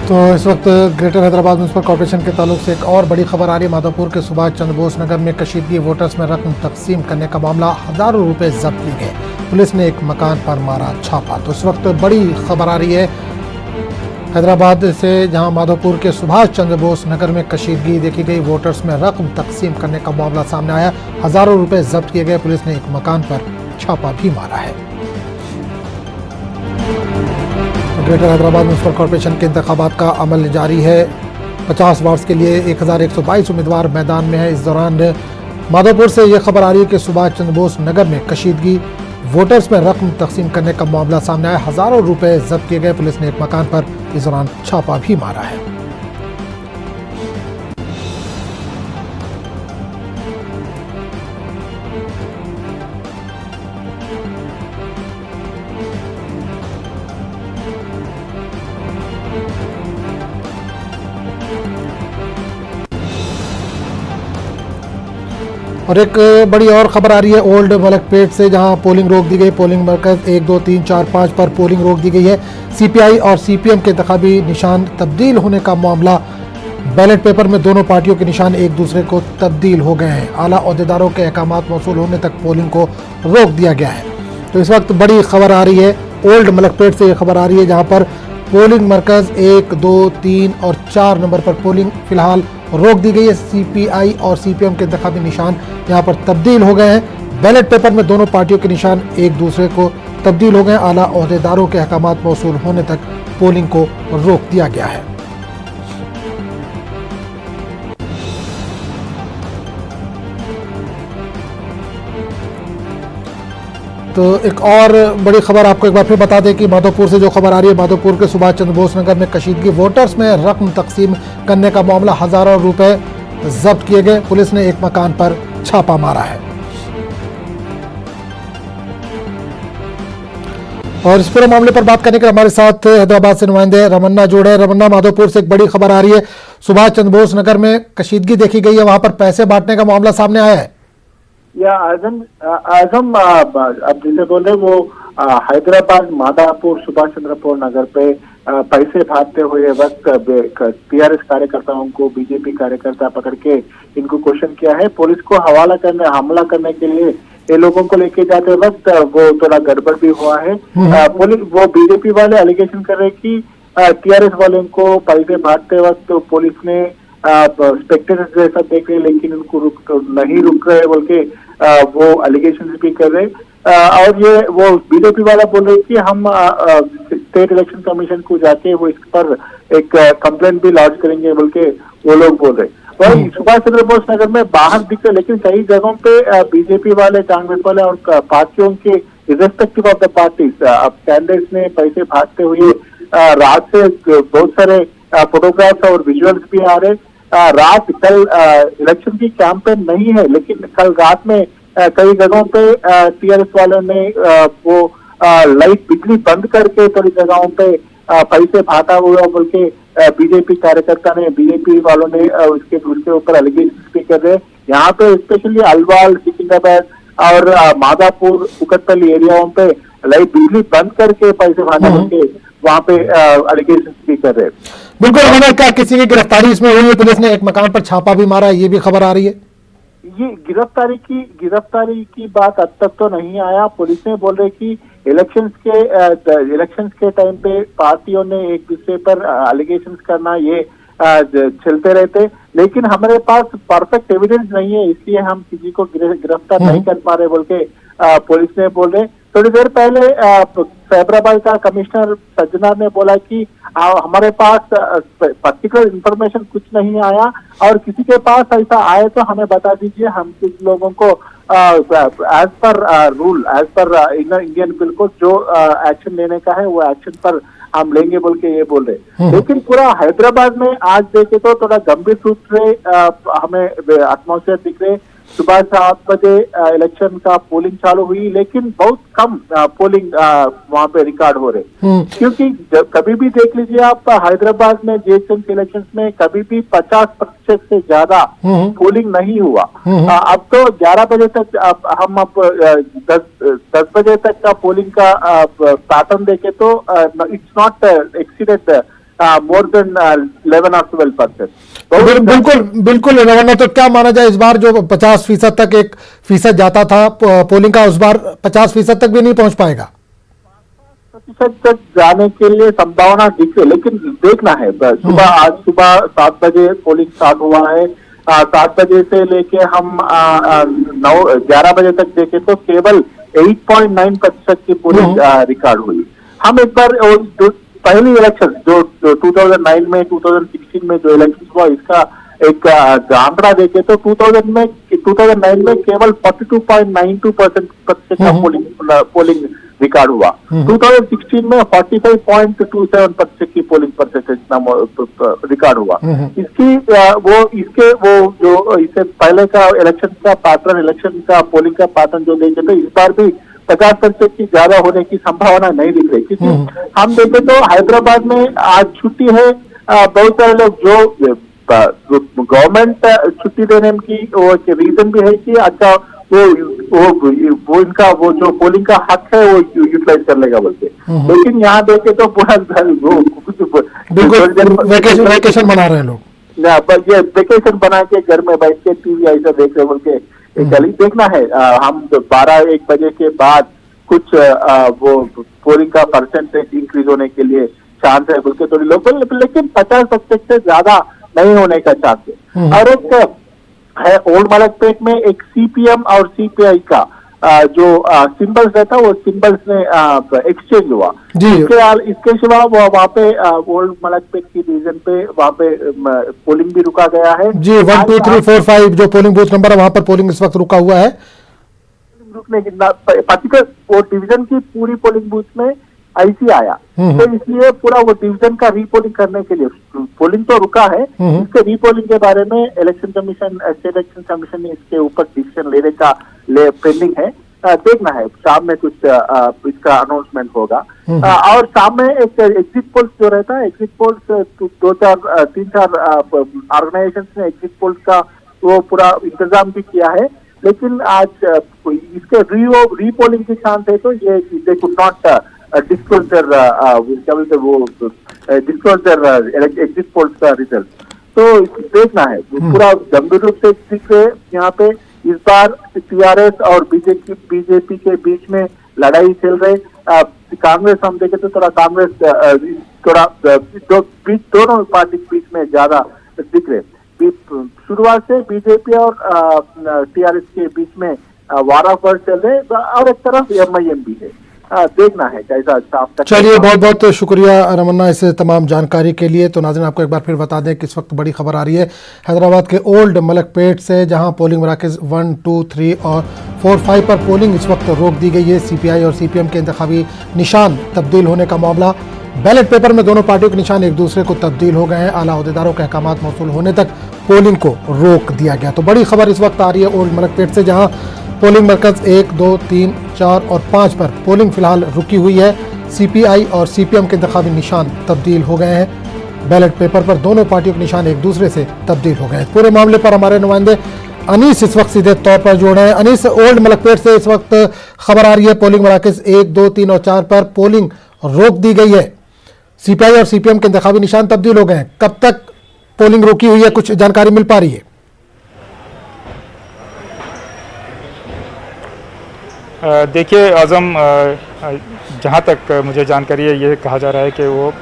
तो इस वक्त ग्रेटर हैदराबाद म्यूनसिपल कॉर्पोरेशन के ताल्लुक से एक और बड़ी खबर आ रही है। माधोपुर के सुभाष चंद्र बोस नगर में कशीदगी वोटर्स में रकम तकसीम करने का मामला, हजारों रुपए जब्त किए गए। पुलिस ने एक मकान पर मारा छापा। तो इस वक्त बड़ी खबर आ रही है हैदराबाद से, जहां माधोपुर के सुभाष चंद्र बोस नगर में कशीदगी देखी गई, वोटर्स में रकम तकसीम करने का मामला सामने आया, हजारों रुपए जब्त किए गए। पुलिस ने एक मकान पर छापा भी मारा है। ग्रेटर हैदराबाद म्यूनसिपल कॉर्पोरेशन के इंतखाबात का अमल जारी है। 50 वार्ड्स के लिए 1122 उम्मीदवार मैदान में है। इस दौरान माधोपुर से यह खबर आ रही है कि सुभाष चंद्र बोस नगर में कशीदगी, वोटर्स में रकम तकसीम करने का मामला सामने आया, हजारों रुपए जब्त किए गए। पुलिस ने एक मकान पर इस दौरान छापा भी मारा है। और एक बड़ी और खबर आ रही है ओल्ड मलकपेट से, जहां पोलिंग रोक दी गई। पोलिंग मरकज 1, 2, 3, 4, 5 पर पोलिंग रोक दी गई है। सीपीआई और सीपीएम के इंतखाबी निशान तब्दील होने का मामला, बैलेट पेपर में दोनों पार्टियों के निशान एक दूसरे को तब्दील हो गए हैं। आला ओहदेदारों के अहकामात मौसूल होने तक पोलिंग को रोक दिया गया है। तो इस वक्त बड़ी खबर आ रही है ओल्ड मलकपेट से, यह खबर आ रही है जहाँ पर पोलिंग मरकज 1, 2, 3 और 4 नंबर पर पोलिंग फिलहाल रोक दी गई है। सीपीआई और सीपीएम के इंतखाबी निशान यहाँ पर तब्दील हो गए हैं। बैलेट पेपर में दोनों पार्टियों के निशान एक दूसरे को तब्दील हो गए। आला ओहदेदारों के अहकामात मौसूल होने तक पोलिंग को रोक दिया गया है। तो एक और बड़ी खबर आपको एक बार फिर बता दें कि माधोपुर से जो खबर आ रही है, माधोपुर के सुभाष चंद्र बोस नगर में कशीदगी, वोटर्स में रकम तकसीम करने का मामला, हजारों रुपए जब्त किए गए। पुलिस ने एक मकान पर छापा मारा है। और इस पूरे मामले पर बात करने के लिए हमारे साथ हैदराबाद से नुमाइंदे रमन्ना जुड़े। रमन्ना, माधोपुर से एक बड़ी खबर आ रही है, सुभाष चंद्र बोस नगर में कशीदगी देखी गई है, वहां पर पैसे बांटने का मामला सामने आया है। या आजम अब जिसे बोले वो हैदराबाद माधापुर सुभाष चंद्रपुर नगर पे पैसे भागते हुए वक्त टीआरएस कार्यकर्ताओं को बीजेपी कार्यकर्ता पकड़ के इनको क्वेश्चन किया है। पुलिस को हमला करने के लिए ये लोगों को लेके जाते वक्त वो थोड़ा गड़बड़ भी हुआ है। पुलिस वो बीजेपी वाले एलिगेशन कर रहे कि टीआरएस वाले को पैसे भागते वक्त पुलिस ने स्पेक्टेटर्स जैसा देख रहे, लेकिन उनको नहीं रुक रहे बोल के वो एलिगेशन भी कर रहे। और ये वो बीजेपी वाला बोल रहे कि हम स्टेट इलेक्शन कमीशन को जाके वो इस पर एक कंप्लेंट भी लॉन्च करेंगे बोल के वो लोग बोल रहे। वही सुभाष चंद्र बोस नगर में बाहर दिख रहे, लेकिन कई जगहों पे बीजेपी वाले, कांग्रेस वाले और पार्टियों के इर्रेस्पेक्टिव ऑफ द पार्टीज अब कैंडिडेट्स ने पैसे भागते हुए रात से बहुत सारे फोटोग्राफ्स और विजुअल्स भी आ रहे। रात कल इलेक्शन की कैंपेन नहीं है, लेकिन कल रात में कई जगहों पे टीआरएस वालों ने वो लाइट बिजली बंद करके थोड़ी जगहों पे पैसे भागा हुआ बोल के बीजेपी कार्यकर्ता ने, बीजेपी वालों ने उसके ऊपर एलिगेशन भी कर रहे। यहाँ पे स्पेशली अलवाल, सिकंदराबाद और माधापुर, कुकटपल्ली एरियाओं पे लाइट बिजली बंद करके पैसे भागा बोल के वहाँ पे एलिगेशन भी कर रहे। बिल्कुल, हमें क्या किसी की गिरफ्तारी इसमें हुई है? पुलिस ने एक मकान पर छापा भी मारा, ये भी खबर आ रही है। ये गिरफ्तारी की बात अब तक तो नहीं आया। पुलिस ने बोल रहे कि इलेक्शंस के टाइम पे पार्टियों ने एक दूसरे पर एलिगेशंस करना ये चलते रहते, लेकिन हमारे पास परफेक्ट एविडेंस नहीं है, इसलिए हम किसी को गिरफ्तार नहीं कर पा रहे बोल के पुलिस ने बोल रहे। थोड़ी देर पहले फैबराबाद का कमिश्नर सज्जनार ने बोला कि हमारे पास पर्टिकुलर इंफॉर्मेशन कुछ नहीं आया, और किसी के पास ऐसा आए तो हमें बता दीजिए, हम किस लोगों को as per rule, as per Indian bill को जो एक्शन लेने का है वो एक्शन पर हम लेंगे बोल के ये बोल रहे। लेकिन पूरा हैदराबाद में आज देखे तो थोड़ा गंभीर रूप से हमें एटमॉस्फेयर दिख रहे। सुबह 7 बजे इलेक्शन का पोलिंग चालू हुई, लेकिन बहुत कम पोलिंग वहां पे रिकॉर्ड हो रहे, क्योंकि कभी भी देख लीजिए आप हैदराबाद में जीएचएमसी इलेक्शंस में कभी भी 50% से ज्यादा पोलिंग नहीं हुआ। अब तो 11 बजे तक हम 10 बजे तक का पोलिंग का पैटर्न देखे तो it's not exceeded more than 11 or 12%. बिल्कुल बिल्कुल रमन्ना, तो क्या माना जाए, इस बार जो 50% तक 1% जाता था पोलिंग का, उस बार 50% तक भी नहीं पहुंच पाएगा? प्रतिशत तक जाने के लिए संभावना दिखे, लेकिन देखना है। आज सुबह 7 बजे पोलिंग स्टार्ट हुआ है। 7 बजे से लेके हम 11 बजे तक देखें तो केवल 8.9% की पोलिंग रिकॉर्ड हुई। हम एक बार पहली इलेक्शन जो 2009 में 2016 में जो इलेक्शन हुआ, इसका एक आंकड़ा देखे तो 2009 में केवल 42.92% का पोलिंग रिकॉर्ड हुआ। 2016 में 45.27% की पोलिंग परसेंटेज रिकॉर्ड हुआ। इससे पहले का इलेक्शन का पैटर्न, इलेक्शन का पोलिंग का पैटर्न जो देखे तो इस बार भी 50% की ज्यादा होने की संभावना नहीं दिख रही, क्योंकि हम देखें तो हैदराबाद में आज छुट्टी है। बहुत सारे लोग जो गवर्नमेंट छुट्टी देने की वो रीजन भी है कि अच्छा वो इनका वो जो पोलिंग का हक है वो यूटिलाइज कर लेगा बोलते। लेकिन यहाँ देखे तो पूरा वेकेशन मना रहे हैं लोग, ये वेकेशन बना के घर में बैठ के टीवी ऐसा देख रहे बोल के चलिए देखना है। हम 12-1 बजे के बाद कुछ वो पोलिंग का परसेंटेज इंक्रीज होने के लिए चांस है बोल के थोड़ी लोग, लेकिन 50% से ज्यादा नहीं होने का चांस है। और एक है ओल्ड मलकपेट में एक सीपीएम और सीपीआई का जो सिंबल्स रहता वो सिंबल्स में एक्सचेंज हुआ। इसके सिवा वो वहाँ पे ओल्ड मलकपेट की डिवीजन पे वहाँ पे पोलिंग भी रुका गया है जी। 1 2 3 4 5 जो पोलिंग बूथ नंबर है वहाँ पर पोलिंग इस वक्त रुका हुआ है। रुकने की पर्टिकुलर वो डिवीजन की पूरी पोलिंग बूथ में आईसी आया, तो इसलिए पूरा वो डिवीजन का रीपोलिंग करने के लिए पोलिंग तो रुका है। इसके रीपोलिंग के बारे में election commission, state election commission ने इसके ऊपर डिसीजन लेने का पेंडिंग है। देखना है, शाम में कुछ इसका अनाउंसमेंट होगा। और शाम में एक एग्जिट पोल्स जो रहता है, एग्जिट पोल्स 3-4 ऑर्गेनाइजेशन ने एग्जिट पोल्स का वो पूरा इंतजाम भी किया है। लेकिन आज इसके रीपोलिंग की चांस है तो ये they could not disclose their exit polls का रिजल्ट। तो देखना है पूरा गंभीर रूप से दिख रहे यहाँ पे। इस बार टीआरएस और बीजेपी के बीच में लड़ाई चल रही। कांग्रेस हम देखे तो थोड़ा कांग्रेस थोड़ा दोनों पार्टी के बीच में ज्यादा दिख रहे। शुरुआत से बीजेपी और टीआरएस के बीच में वार ऑफ वर्ड चल रहे, और एक तरफ एमआईएम भी है। देखना है कैसा साफ तक। चलिए, बहुत बहुत शुक्रिया रमन्ना इस तमाम जानकारी के लिए। तो नाज़रीन, आपको एक बार फिर बता दें कि इस वक्त बड़ी खबर आ रही है हैदराबाद के ओल्ड मलकपेट से, जहां पोलिंग मराकज़ 1 2 3 और 4 5 पर पोलिंग इस वक्त रोक दी गई है। सीपीआई और सीपीएम के इंतखाबी निशान तब्दील होने का मामला, बैलेट पेपर में दोनों पार्टियों के निशान एक दूसरे को तब्दील हो गए हैं। आला अहदेदारों के अहकामात मौसूल होने तक पोलिंग को रोक दिया गया। तो बड़ी खबर इस वक्त आ रही है ओल्ड मलकपेट से, जहां पोलिंग मरकज़ 1 2 3 4 और 5 पर पोलिंग फिलहाल रुकी हुई है। सीपीआई और सीपीएम के इंतखाबी निशान तब्दील हो गए हैं। बैलेट पेपर पर दोनों पार्टियों के निशान एक दूसरे से तब्दील हो गए हैं। पूरे मामले पर हमारे नुमाइंदे अनीस इस वक्त सीधे तौर पर जुड़ रहे हैं। अनीस, ओल्ड मलकपेट से इस वक्त खबर आ रही है पोलिंग मराकज़ 1 2 3 और 4 पर पोलिंग रोक दी गई है। सीपीआई और सीपीएम के इंतखाबी निशान तब्दील हो गए हैं। कब तक पोलिंग रोकी हुई है, कुछ जानकारी मिल पा रही है? देखिए आज़म, जहाँ तक मुझे जानकारी है ये कहा जा रहा है कि वो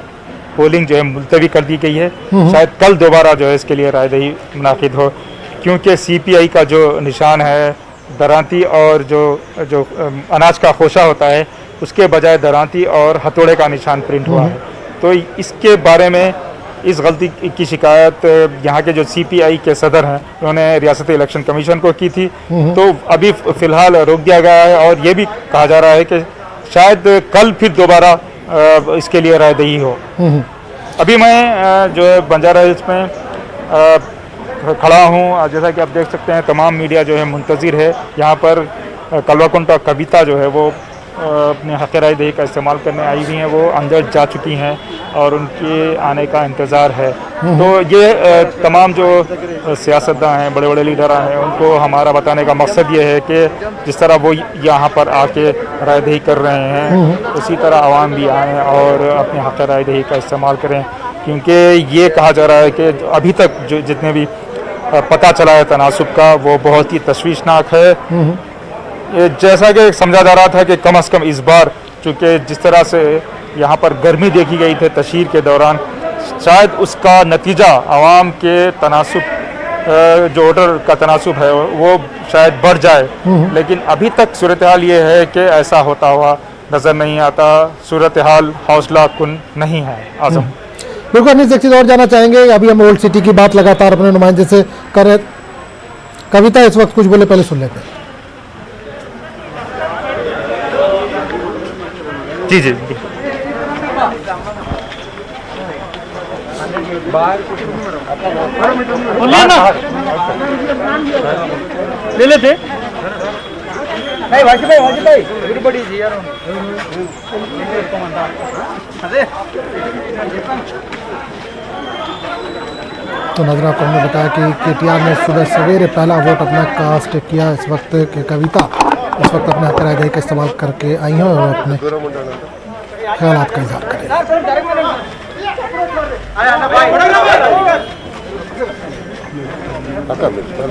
पोलिंग जो है मुलतवी कर दी गई है। शायद कल दोबारा जो है इसके लिए रायदही मुनाकिद हो, क्योंकि सीपीआई का जो निशान है दरांती और जो अनाज का खोशा होता है उसके बजाय दरांती और हथौड़े का निशान प्रिंट हुआ है। तो इसके बारे में इस गलती की शिकायत यहाँ के जो सीपीआई के सदर हैं उन्होंने रियासती इलेक्शन कमीशन को की थी। तो अभी फ़िलहाल रोक दिया गया है और ये भी कहा जा रहा है कि शायद कल फिर दोबारा इसके लिए रायदही हो। अभी मैं जो है बंजारा हिल्स में खड़ा हूँ। जैसा कि आप देख सकते हैं तमाम मीडिया जो है मुंतज़िर है यहाँ पर। कलवाकुंटा कविता जो है वो अपने हक़ रायदही का इस्तेमाल करने आई हुई हैं, वो अंदर जा चुकी हैं और उनके आने का इंतज़ार है। तो ये तमाम जो सियासतदान हैं, बड़े बड़े लीडर हैं, उनको हमारा बताने का मकसद ये है कि जिस तरह वो यहाँ पर आके रायदही कर रहे हैं उसी तरह आवाम भी आएँ और अपने हक़ रायदही का इस्तेमाल करें, क्योंकि ये कहा जा रहा है कि अभी तक जो जितने भी पता चला है तनासुब का वो बहुत ही तशवीशनाक है। ये जैसा कि समझा जा रहा था कि कम से कम इस बार चूँकि जिस तरह से यहाँ पर गर्मी देखी गई थी तशहीर के दौरान, शायद उसका नतीजा आवाम के तनासुब जो वोटर का तनासुब है वो शायद बढ़ जाए, लेकिन अभी तक सूरत हाल ये है कि ऐसा होता हुआ नज़र नहीं आता। सूरत हाल हौसला कुन नहीं है। आजम बिल्कुल अनिस, एक चीज़ और जानना चाहेंगे, अभी हम ओल्ड सिटी की बात लगातार अपने नुमाइंदे से कर रहे, कविता इस वक्त कुछ बोले, पहले सुन लेते हैं। जी जी ले लेते नहीं वाजपेयी एवरीबॉडी इज हियर तो नजरा को हमने बताया कि केटीआर ने सुबह सवेरे पहला वोट अपना कास्ट किया। इस वक्त की कविता इस वक्त अपने हक राय का इस्तेमाल करके आई हैं और अपने ख्यालात का इजहार करें।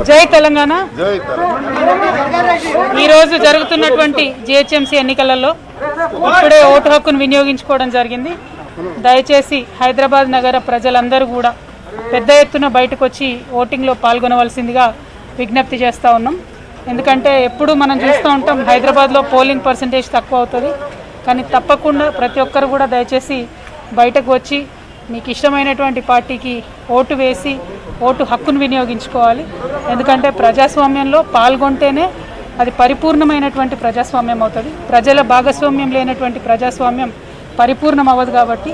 జై తెలంగాణ ఈరోజు జరుగుతున్నటువంటి జిహెచ్ఎంసీ ఎన్నికలలో ఇప్పుడే ఓటు హక్కును వినియోగించుకోవడం జరిగింది। దయచేసి హైదరాబాద్ నగర ప్రజలందరూ కూడా పెద్ద ఎత్తున బయటకు వచ్చి ఓటింగ్లో పాల్గొనవలసిందిగా విజ్ఞప్తి చేస్తూ ఉన్నాం। ఎందుకంటే ఎప్పుడు మనం చూస్తూ ఉంటాం హైదరాబాద్లో పోలింగ్ పర్సంటేజ్ తక్కువ అవుతుంది, కానీ తప్పకుండా ప్రతి ఒక్కరు కూడా దయచేసి బయటకు వచ్చి మీకు ఇష్టమైనటువంటి పార్టీకి ఓటు వేసి ఓటు హక్కును వినియోగించుకోవాలి। ఎందుకంటే ప్రజాస్వామ్యంలో పాల్గొంటేనే అది పరిపూర్ణమైనటువంటి ప్రజాస్వామ్యం అవుతుంది। ప్రజల భాగస్వామ్యం లేనటువంటి ప్రజాస్వామ్యం పరిపూర్ణం అవ్వదు। కాబట్టి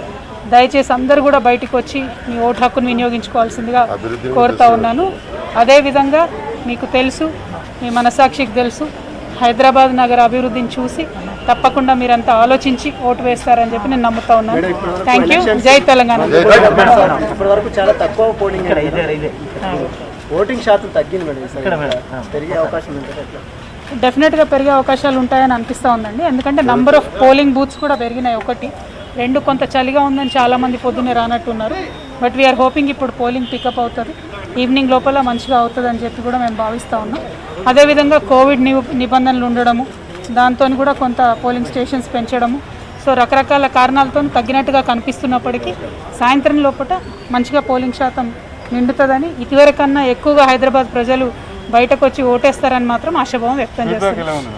దయచేసి అందరూ కూడా బయటికి వచ్చి మీ ఓటు హక్కును వినియోగించుకోవాల్సిందిగా కోరుతా ఉన్నాను। అదేవిధంగా మీకు తెలుసు, మీ మనసాక్షికి తెలుసు, హైదరాబాద్ నగర అభివృద్ధిని చూసి తప్పకుండా మీరంతా ఆలోచించి ఓటు వేస్తారని చెప్పి నేను నమ్ముతా ఉన్నాను। Thank you. జై తెలంగాణ। ఇప్పటివరకు చాలా తక్కువ పోలింగ్ ఓటింగ్ శాతం తగ్గింది మేడం, పెరిగే అవకాశం ఉంటుంది? డెఫినెట్గా పెరిగే అవకాశాలు ఉంటాయని అనిపిస్తూ ఉందండి। ఎందుకంటే నంబర్ ఆఫ్ పోలింగ్ బూత్స్ కూడా పెరిగినాయి। ఒకటి రెండు కొంత చలిగా ఉందని చాలామంది పొద్దున్నే రానట్టున్నారు, బట్ వీఆర్ హోపింగ్ ఇప్పుడు పోలింగ్ పికప్ అవుతుంది, ఈవినింగ్ లోపల మంచిగా అవుతుంది అని చెప్పి కూడా మేము భావిస్తూ ఉన్నాం। అదేవిధంగా కోవిడ్ నిబంధనలు ఉండడము, దాంతో కూడా కొంత పోలింగ్ స్టేషన్స్ పెంచడము, సో రకరకాల కారణాలతో తగ్గినట్టుగా కనిపిస్తున్నప్పటికీ సాయంత్రం లోపల మంచిగా పోలింగ్ శాతం నిండుతుందని, ఇదివరకన్నా ఎక్కువగా హైదరాబాద్ ప్రజలు బయటకు వచ్చి ఓటేస్తారని మాత్రం ఆశాభావం వ్యక్తం చేస్తున్నారు।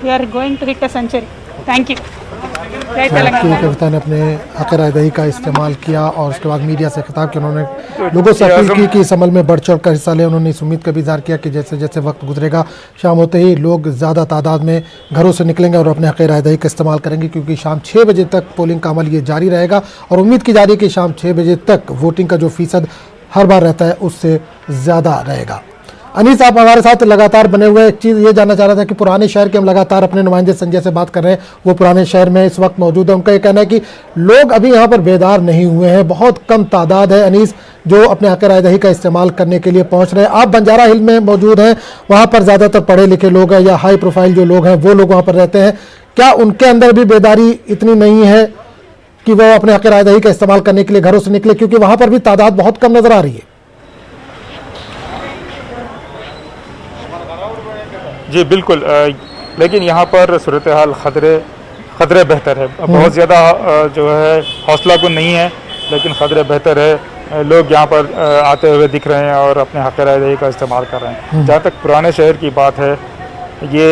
We're going to hit a century. Thank you. Kavita ने अपने हक राय दही का इस्तेमाल किया और उसके बाद मीडिया से खिताब किया। उन्होंने लोगों से अपील की कि इस अमल में बढ़ चढ़ कर हिस्सा लें। उन्होंने इस उम्मीद का भी इजहार किया कि जैसे जैसे वक्त गुजरेगा, शाम होते ही लोग ज़्यादा तादाद में घरों से निकलेंगे और अपने हक राय दही का इस्तेमाल करेंगे, क्योंकि शाम 6 बजे तक पोलिंग का अमल ये जारी रहेगा और उम्मीद की जा रही है कि शाम 6 बजे तक वोटिंग का जो फीसद हर बार रहता है उससे ज़्यादा रहेगा। अनीस, आप हमारे साथ लगातार बने हुए, एक चीज़ ये जानना चाह रहा था कि पुराने शहर के हम लगातार अपने नुमाइंदे संजय से बात कर रहे हैं, वो पुराने शहर में इस वक्त मौजूद है। उनका ये कहना है कि लोग अभी यहाँ पर बेदार नहीं हुए हैं, बहुत कम तादाद है अनीस जो अपने हक राय दही का इस्तेमाल करने के लिए पहुँच रहे हैं। आप बंजारा हिल में मौजूद हैं, वहाँ पर ज़्यादातर पढ़े लिखे लोग हैं या हाई प्रोफाइल जो लोग हैं वो लोग वहाँ पर रहते हैं, क्या उनके अंदर भी बेदारी इतनी नहीं है कि वो अपने हक राय दही का इस्तेमाल करने के लिए घरों से निकले, क्योंकि वहाँ पर भी तादाद बहुत कम नज़र आ रही है? जी बिल्कुल, लेकिन यहाँ पर सूरत हाल खतरे बेहतर है। बहुत ज़्यादा जो है हौसला को नहीं है, लेकिन खतरे बेहतर है। लोग यहाँ पर आते हुए दिख रहे हैं और अपने हक राय दही का इस्तेमाल कर रहे हैं। जहाँ तक पुराने शहर की बात है, ये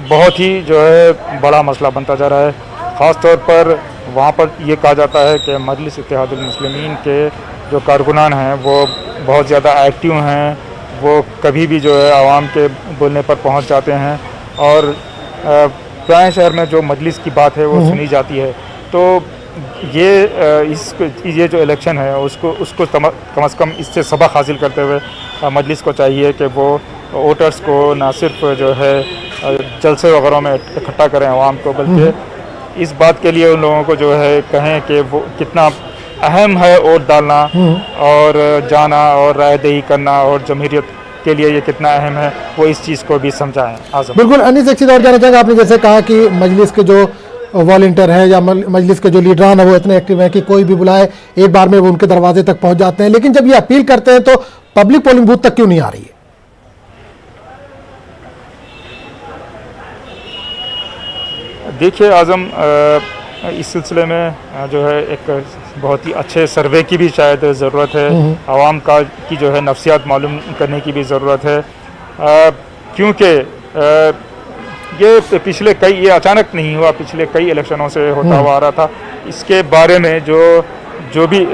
बहुत ही जो है बड़ा मसला बनता जा रहा है। ख़ास तौर पर वहाँ पर ये कहा जाता है कि मजलिस इत्तेहादुल मुस्लिमीन के जो कारकुनान हैं वो बहुत ज़्यादा एक्टिव हैं, वो कभी भी जो है आवाम के बोलने पर पहुंच जाते हैं और पुराने शहर में जो मजलिस की बात है वो सुनी जाती है। तो ये जो इलेक्शन है उसको कम से कम इससे सबक हासिल करते हुए मजलिस को चाहिए कि वो वोटर्स को ना सिर्फ जो है जलसे वगैरह में इकट्ठा करें आवाम को, बल्कि इस बात के लिए उन लोगों को जो है कहें कि वो कितना अहम है वोट डालना और जाना और राय दही करना और जमहूरियत के लिए ये कितना अहम है, वो इस चीज़ को भी समझाएं। आजम बिल्कुल अनीस, एक चीज़ और जानना चाहेंगे, आपने जैसे कहा कि मजलिस के जो वॉलंटियर हैं या मजलिस के जो लीडरान है वो इतने एक्टिव हैं कि कोई भी बुलाए एक बार में वो उनके दरवाजे तक पहुंच जाते हैं। लेकिन जब ये अपील करते हैं तो पब्लिक पोलिंग बूथ तक क्यों नहीं आ रही है? देखिए आज़म, इस सिलसिले में जो है एक बहुत ही अच्छे सर्वे की भी शायद ज़रूरत है, आवाम का की जो है नफ्सियात मालूम करने की भी ज़रूरत है, क्योंकि ये अचानक नहीं हुआ, पिछले कई इलेक्शनों से होता हुआ आ रहा था। इसके बारे में जो भी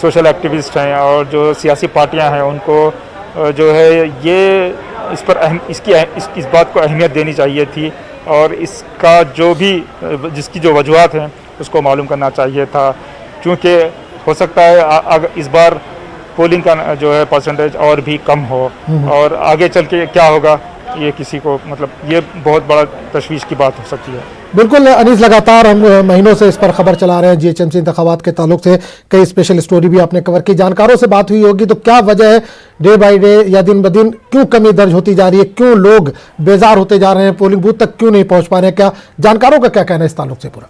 सोशल एक्टिविस्ट हैं और जो सियासी पार्टियां हैं उनको जो है ये इस बात को अहमियत देनी चाहिए थी और इसका जिसकी जो वजूहात हैं उसको मालूम करना चाहिए था, क्योंकि हो सकता है इस बार पोलिंग का जो है परसेंटेज और भी कम हो और आगे चल के क्या होगा ये किसी को ये बहुत बड़ा तशवीश की बात हो सकती है। बिल्कुल अनीस, लगातार हम महीनों से इस पर खबर चला रहे हैं। जीएचएमसी इंतखाबात के ताल्लुक से कई स्पेशल स्टोरी भी आपने कवर की। जानकारों से बात हुई होगी तो क्या वजह है डे बाय डे या दिन ब दिन क्यों कमी दर्ज होती जा रही है, क्यों लोग बेजार होते जा रहे हैं, पोलिंग बूथ तक क्यों नहीं पहुंच पा रहे हैं? क्या जानकारों का क्या कहना है इस ताल्लुक से पूरा?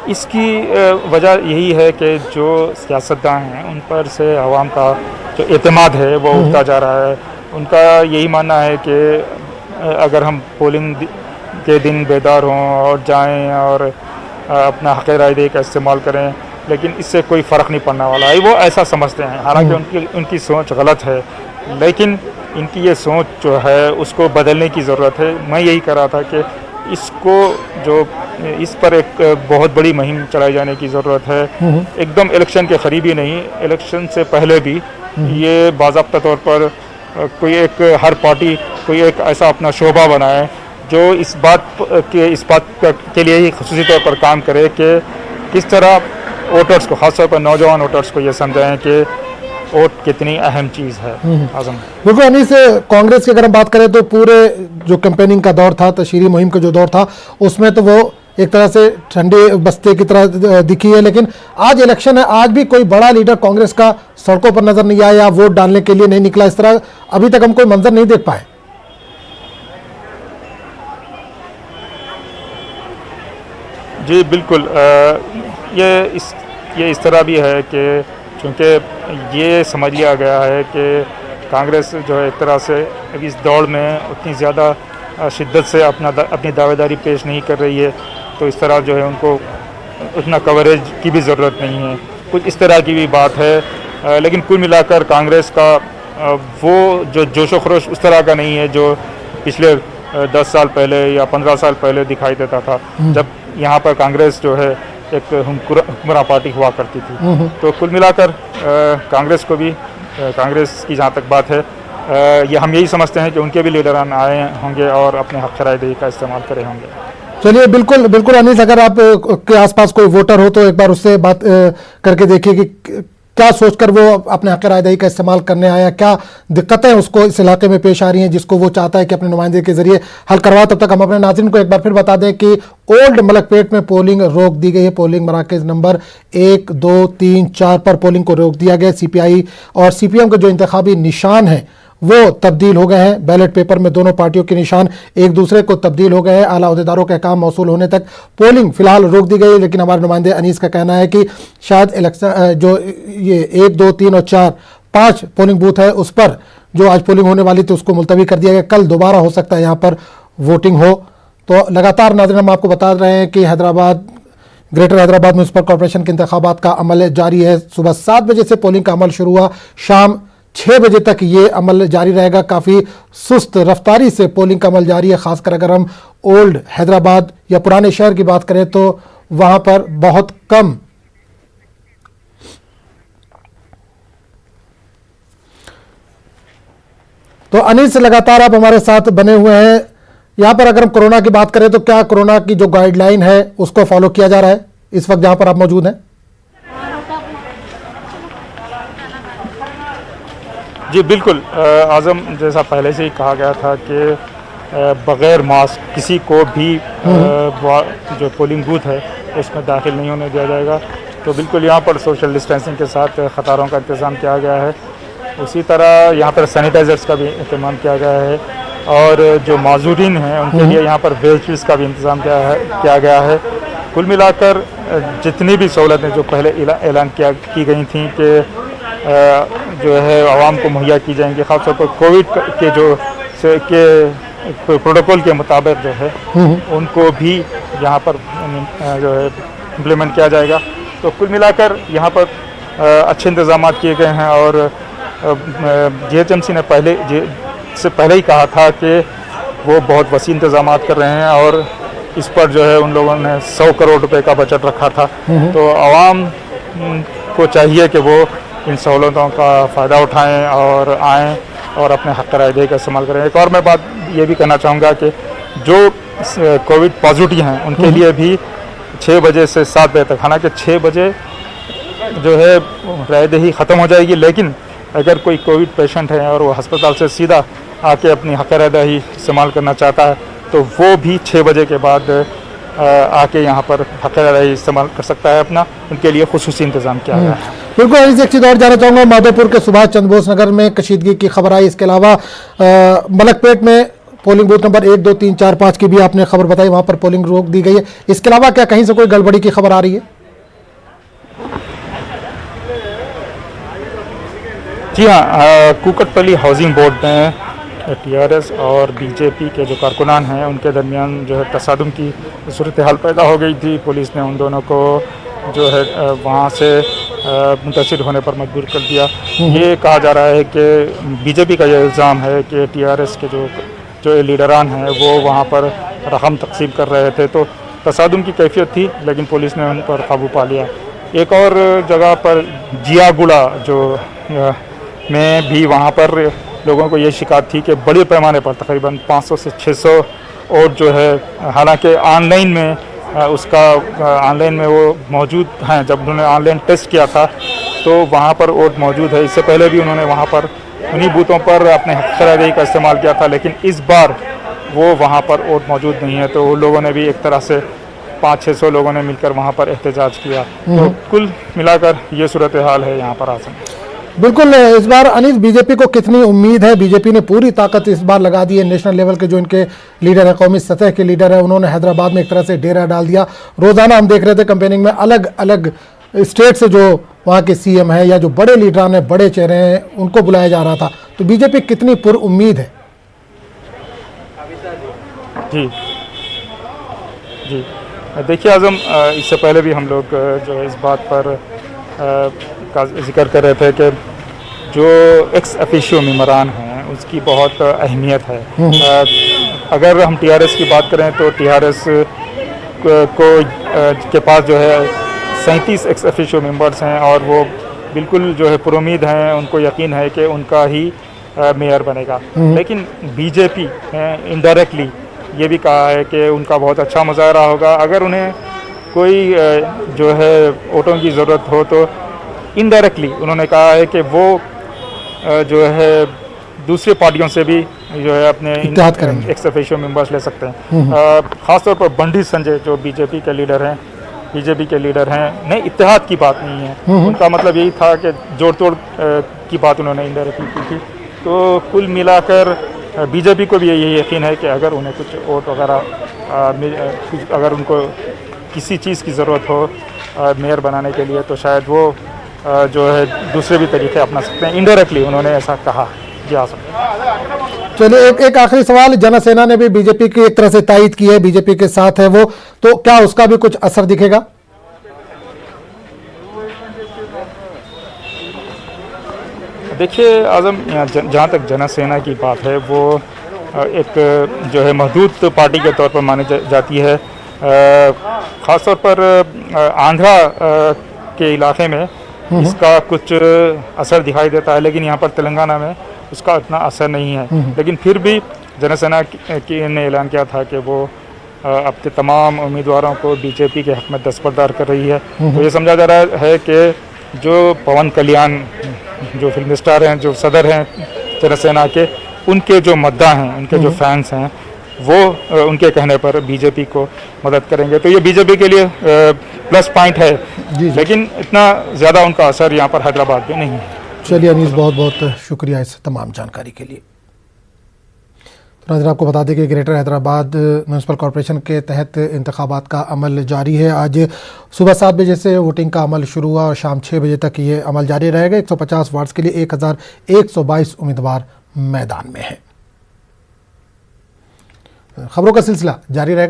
इसकी वजह यही है कि जो सियासतदान हैं उन पर से आवाम का जो एतमाद है वो उठता जा रहा है। उनका यही मानना है कि अगर हम पोलिंग के दिन बेदार हों और जाएं और अपना हक़ राय दे का इस्तेमाल करें, लेकिन इससे कोई फ़र्क नहीं पड़ने वाला है, वो ऐसा समझते हैं। हालांकि उनकी सोच गलत है, लेकिन इनकी ये सोच जो है उसको बदलने की ज़रूरत है। मैं यही कह रहा था कि इस पर एक बहुत बड़ी मुहिम चलाई जाने की ज़रूरत है, एकदम इलेक्शन के करीब ही नहीं, इलेक्शन से पहले भी ये बाज़ाब्ता तौर पर हर पार्टी कोई एक ऐसा अपना शोबा बनाए जो इस बात के लिए ही ख़ुसूसी तौर पर काम करे कि किस तरह वोटर्स को, ख़ासतौर पर नौजवान वोटर्स को ये समझाएं कि वोट कितनी अहम चीज़ है। आज़म, बिल्कुल अनीस, कांग्रेस की अगर हम बात करें तो पूरे जो कैंपेनिंग का दौर था, तशहीरी मुहिम का जो दौर था, उसमें तो वो एक तरह से ठंडे बस्ते की तरह दिखी है। लेकिन आज इलेक्शन है, आज भी कोई बड़ा लीडर कांग्रेस का सड़कों पर नजर नहीं आया या वोट डालने के लिए नहीं निकला। इस तरह अभी तक हम कोई मंजर नहीं देख पाए। जी बिल्कुल, ये इस तरह भी है कि चूँकि ये समझ लिया गया है कि कांग्रेस जो है एक तरह से इस दौड़ में उतनी ज़्यादा शिद्दत से अपनी दावेदारी पेश नहीं कर रही है, तो इस तरह जो है उनको उतना कवरेज की भी ज़रूरत नहीं है। कुछ इस तरह की भी बात है, लेकिन कुल मिलाकर कांग्रेस का वो जो जोश व खरोश उस तरह का नहीं है जो पिछले 10 साल पहले या 15 साल पहले दिखाई देता था, जब यहाँ पर कांग्रेस जो है एक हुक्मरान पार्टी हुआ करती थी। तो कुल मिलाकर कांग्रेस की जहाँ तक बात है, ये हम यही समझते हैं कि उनके भी लीडरान आए होंगे और अपने हक़ राय दही का इस्तेमाल करे होंगे। चलिए, बिल्कुल बिल्कुल अनीस, अगर आप के आसपास कोई वोटर हो तो एक बार उससे बात करके देखिए कि क्या सोचकर वो अपने हक़ राय दही का इस्तेमाल करने आया, क्या दिक्कतें उसको इस इलाके में पेश आ रही हैं जिसको वो चाहता है कि अपने नुमाइंदे के जरिए हल करवाए। तब तक हम अपने नाज़रीन को एक बार फिर बता दें कि ओल्ड मलकपेट में पोलिंग रोक दी गई है। पोलिंग मराकज़ नंबर 1, 2, 3, 4 पर पोलिंग को रोक दिया गया। CPI और CPM के जो इंतखाबी निशान हैं वो तब्दील हो गए हैं। बैलेट पेपर में दोनों पार्टियों के निशान एक दूसरे को तब्दील हो गए हैं। आला अहदेदारों के काम मौसूल होने तक पोलिंग फिलहाल रोक दी गई है। लेकिन हमारे नुमाइंदे अनीस का कहना है कि शायद इलेक्शन जो ये 1, 2, 3 और 4, 5 पोलिंग बूथ है उस पर जो आज पोलिंग होने वाली थी उसको मुलतवी कर दिया गया। कल दोबारा हो सकता है यहाँ पर वोटिंग हो। तो लगातार नाज़रीन हम आपको बता रहे हैं कि ग्रेटर हैदराबाद म्यूनसिपल कॉर्पोरेशन के इंतखाबात का अमल जारी है। सुबह 7 बजे से पोलिंग का अमल शुरू हुआ, शाम 6 बजे तक ये अमल जारी रहेगा। काफ़ी सुस्त रफ्तारी से पोलिंग का अमल जारी है। ख़ासकर अगर हम ओल्ड हैदराबाद या पुराने शहर की बात करें तो वहाँ पर बहुत कम तो अनीस लगातार आप हमारे साथ बने हुए हैं। यहाँ पर अगर हम कोरोना की बात करें तो क्या कोरोना की जो गाइडलाइन है उसको फॉलो किया जा रहा है इस वक्त जहाँ पर आप मौजूद हैं? जी बिल्कुल, आज़म, जैसा पहले से ही कहा गया था कि बग़ैर मास्क किसी को भी जो पोलिंग बूथ है उसमें दाखिल नहीं होने दिया जाएगा। तो बिल्कुल यहाँ पर सोशल डिस्टेंसिंग के साथ क़तारों का इंतज़ाम किया गया है। उसी तरह यहाँ पर सैनिटाइज़र्स का भी इंतज़ाम किया गया है और जो माजूरीन हैं उनके लिए यहाँ पर वेल्चीज का भी इंतज़ाम किया गया है। कुल मिलाकर जितनी भी सहूलतें जो पहले ऐलान की गई थी कि जो है आवाम को मुहैया की जाएंगी, ख़ासतौर पर कोविड के प्रोटोकॉल के मुताबिक जो है उनको भी यहाँ पर जो है इम्प्लीमेंट किया जाएगा। तो कुल मिलाकर यहाँ पर अच्छे इंतज़ाम किए गए हैं और GHMC ने पहले ही कहा था कि वो बहुत वसी इंतज़ाम कर रहे हैं और इस पर जो है उन लोगों ने 100 करोड़ रुपए का बजट रखा था। तो आवाम को चाहिए कि वो इन सहूलतों का फ़ायदा उठाएं और आएँ और अपने हक़ रायदे का इस्तेमाल करें। एक और मैं बात ये भी कहना चाहूँगा कि जो कोविड पॉजिटिव हैं उनके लिए भी 6 बजे से 7 बजे तक, हालांकि 6 बजे जो है रायदही ख़त्म हो जाएगी, लेकिन अगर कोई कोविड पेशेंट है और वो अस्पताल से सीधा आके अपनी हक़ रायदही इस्तेमाल करना चाहता है तो वो भी 6 बजे के बाद आके यहाँ पर हक़ रायदही इस्तेमाल कर सकता है अपना। उनके लिए खुसूसी इंतज़ाम किया गया है। बिल्कुल, इस एक चीज़ और जानना चाहूँगा, माधोपुर के सुभाष चंद्र बोस नगर में कशीदगी की खबर आई, इसके अलावा मलकपेट में पोलिंग बूथ नंबर 1, 2, 3, 4, 5 की भी आपने खबर बताई, वहाँ पर पोलिंग रोक दी गई है। इसके अलावा क्या कहीं से कोई गड़बड़ी की खबर आ रही है? जी हाँ, कुकटपल्ली हाउसिंग बोर्ड में TRS और BJP के जो कारकुनान हैं उनके दरमियान जो है तसादुम की सूरत हाल पैदा हो गई थी। पुलिस ने उन दोनों को जो है वहाँ से मुंतशिर होने पर मजबूर कर दिया। ये कहा जा रहा है कि BJP का ये इल्ज़ाम है कि TRS के जो लीडरान हैं वो वहाँ पर रकम तकसीम कर रहे थे, तो तसादुम की कैफियत थी, लेकिन पुलिस ने उन पर काबू पा लिया। एक और जगह पर जियागुड़ा जो में भी वहाँ पर लोगों को ये शिकायत थी कि बड़े पैमाने पर तकरीबन 500 से 600 और जो है, हालांकि ऑनलाइन में वो मौजूद हैं। जब उन्होंने ऑनलाइन टेस्ट किया था तो वहाँ पर वोट मौजूद है। इससे पहले भी उन्होंने वहाँ पर उन्हीं बूथों पर अपने हक़ रायदही का इस्तेमाल किया था, लेकिन इस बार वो वहाँ पर वोट मौजूद नहीं है। तो उन लोगों ने भी एक तरह से 500-600 लोगों ने मिलकर वहाँ पर एहतजाज किया। तो कुल मिलाकर ये सूरत हाल है यहाँ पर आसम। बिल्कुल, इस बार अनीस बीजेपी को कितनी उम्मीद है? बीजेपी ने पूरी ताकत इस बार लगा दी है। नेशनल लेवल के जो इनके लीडर है, कौमी सतह के लीडर है, उन्होंने हैदराबाद में एक तरह से डेरा डाल दिया। रोजाना हम देख रहे थे कैंपेनिंग में अलग अलग स्टेट से जो वहाँ के CM है या जो बड़े लीडरान हैं, बड़े चेहरे हैं, उनको बुलाया जा रहा था। तो बीजेपी कितनी पुर उम्मीद है? जी देखिए आज़म, इससे पहले भी हम लोग जो है इस बात पर का जिक्र कर रहे थे कि जो एक्स ऑफिशियो मेंबरान हैं उसकी बहुत अहमियत है। अगर हम TRS की बात करें तो TRS के पास जो है 37 एक्स ऑफिशियो मेंबर्स हैं और वो बिल्कुल जो है पुरुमीद हैं, उनको यकीन है कि उनका ही मेयर बनेगा। लेकिन BJP इनडायरेक्टली ये भी कहा है कि उनका बहुत अच्छा मुजाहरा होगा। अगर उन्हें कोई जो है वोटों की ज़रूरत हो तो इनडायरेक्टली उन्होंने कहा है कि वो जो है दूसरी पार्टियों से भी जो है अपने एक्स ऑफिशियो मेंबर्स ले सकते हैं। ख़ासतौर पर बंडी संजय जो BJP के लीडर हैं, नहीं इत्तेहाद की बात नहीं है, उनका मतलब यही था कि जोड़ तोड़ की बात उन्होंने इनडायरेक्टली की थी। तो कुल मिलाकर BJP को भी यही यकीन है कि अगर उन्हें कुछ वोट वगैरह अगर उनको किसी चीज़ की ज़रूरत हो मेयर बनाने के लिए तो शायद वो जो है दूसरे भी तरीके अपना सकते हैं। इनडायरेक्टली उन्होंने ऐसा कहा। जी हाँ सर। चलिए, एक आखिरी सवाल। जनसेना ने भी BJP की एक तरह से तायद की है, BJP के साथ है वो, तो क्या उसका भी कुछ असर दिखेगा? देखिए आज़म, जहाँ तक जनसेना की बात है वो एक जो है महदूद पार्टी के तौर पर मानी जाती है। ख़ासतौर पर आंध्रा के इलाके में इसका कुछ असर दिखाई देता है, लेकिन यहाँ पर तेलंगाना में उसका इतना असर नहीं है। लेकिन फिर भी जनसेना ने ऐलान किया था कि वो अपने तमाम उम्मीदवारों को BJP के हक़ में दस्तबरदार कर रही है। तो ये समझा जा रहा है कि जो पवन कल्याण जो फिल्म स्टार हैं, जो सदर हैं जनसेना के, उनके जो मद्दा हैं, उनके जो फैंस हैं, वो उनके कहने पर BJP को मदद करेंगे। तो ये BJP के लिए प्लस पॉइंट है। लेकिन इतना ज़्यादा उनका असर यहाँ पर हैदराबाद में नहीं है। चलिए अनीस, बहुत बहुत शुक्रिया इस तमाम जानकारी के लिए। नाज़रीन, आपको बता दें कि ग्रेटर हैदराबाद म्यूनसिपल कॉरपोरेशन के तहत इंतखाबात का अमल जारी है। आज सुबह 7 बजे से वोटिंग का अमल शुरू हुआ और शाम 6 बजे तक ये अमल जारी रहेगा। 150 वार्ड्स के लिए 1122 उम्मीदवार मैदान में हैं। खबरों का सिलसिला जारी रहेगा।